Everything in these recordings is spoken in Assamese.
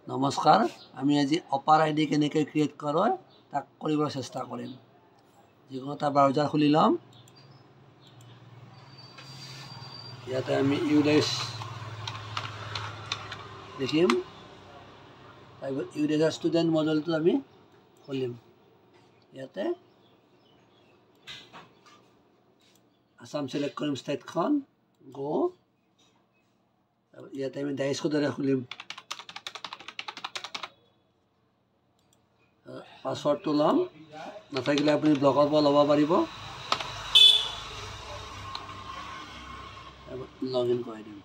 নমস্কাৰ, আমি আজি অপাৰ আইডি কেনেকৈ ক্ৰিয়েট কৰোঁ তাক কৰিবলৈ চেষ্টা কৰিম। যিকোনো এটা ব্ৰাউজাৰ খুলি ল'ম। ইয়াতে আমি ইউডেক্স দেখিম। তাৰপিছত ইউডেক্সৰ ষ্টুডেণ্ট মডেলটো আমি খুলিম। ইয়াতে আসাম চিলেক্ট কৰিম, ষ্টেটখন গো। ইয়াতে আমি ডাইচ কোডেৰে খুলিম। পাছৱৰ্ডটো ল'ম, নাথাকিলে আপুনি ব্লকৰ পৰা ল'ব পাৰিব। লগ ইন কৰি দিম।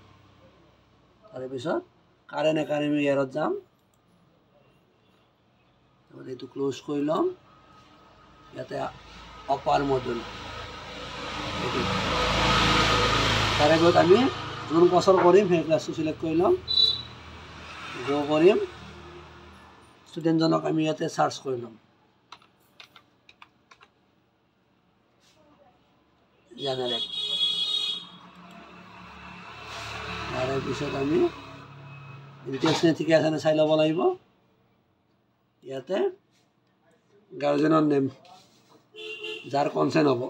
তাৰপিছত কাৰেণ্ট একাডেমি ইয়াৰত যাম। এইটো ক্ল'জ কৰি ল'ম। ইয়াতে অপাৰ মডুল তাৰে পিছত আমি যোন বছৰ কৰিম সেই ক্লাছটো চিলেক্ট কৰি ল'ম। গ্ৰ' কৰিম। ষ্টুডেণ্টজনক আমি ইয়াতে চাৰ্চ কৰি ল'ম। জেনেৰেট। তাৰে পিছত আমি ডিটেইলছখিনি ঠিকে আছেনে চাই ল'ব লাগিব। ইয়াতে গাৰ্জেনৰ নেম, যাৰ কনচেণ্ট হ'ব।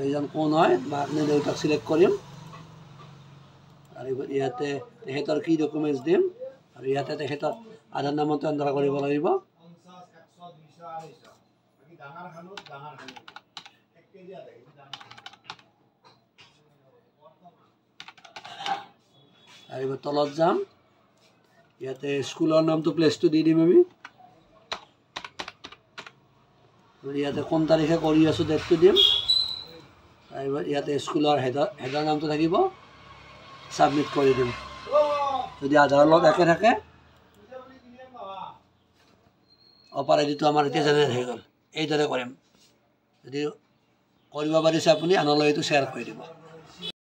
এইজন কোন হয়, মাক নে দেউতাক চিলেক্ট কৰিম। আৰু ইয়াতে তেখেতৰ কি ডকুমেণ্টছ দিম, আৰু ইয়াতে তেখেতৰ আধাৰ নাম্বাৰটো এণ্টাৰ কৰিব লাগিব। আৰু তলত যাম। ইয়াতে স্কুলৰ নামটো প্লেচটো দি দিম আমি। ইয়াতে কোন তাৰিখে কৰি আছোঁ ডেটটো দিম। তাৰপিছত ইয়াতে স্কুলৰ হেডৰ নামটো থাকিব, ছাবমিট কৰি দিম। যদি আধাৰৰ লগত একে থাকে, অপাৰ আইডিটো আমাৰ এতিয়া জেনেৰেট হৈ গ'ল। এইদৰে কৰিম। যদি কৰিব পাৰিছে আপুনি, আনলৈ এইটো শ্বেয়াৰ কৰি দিব।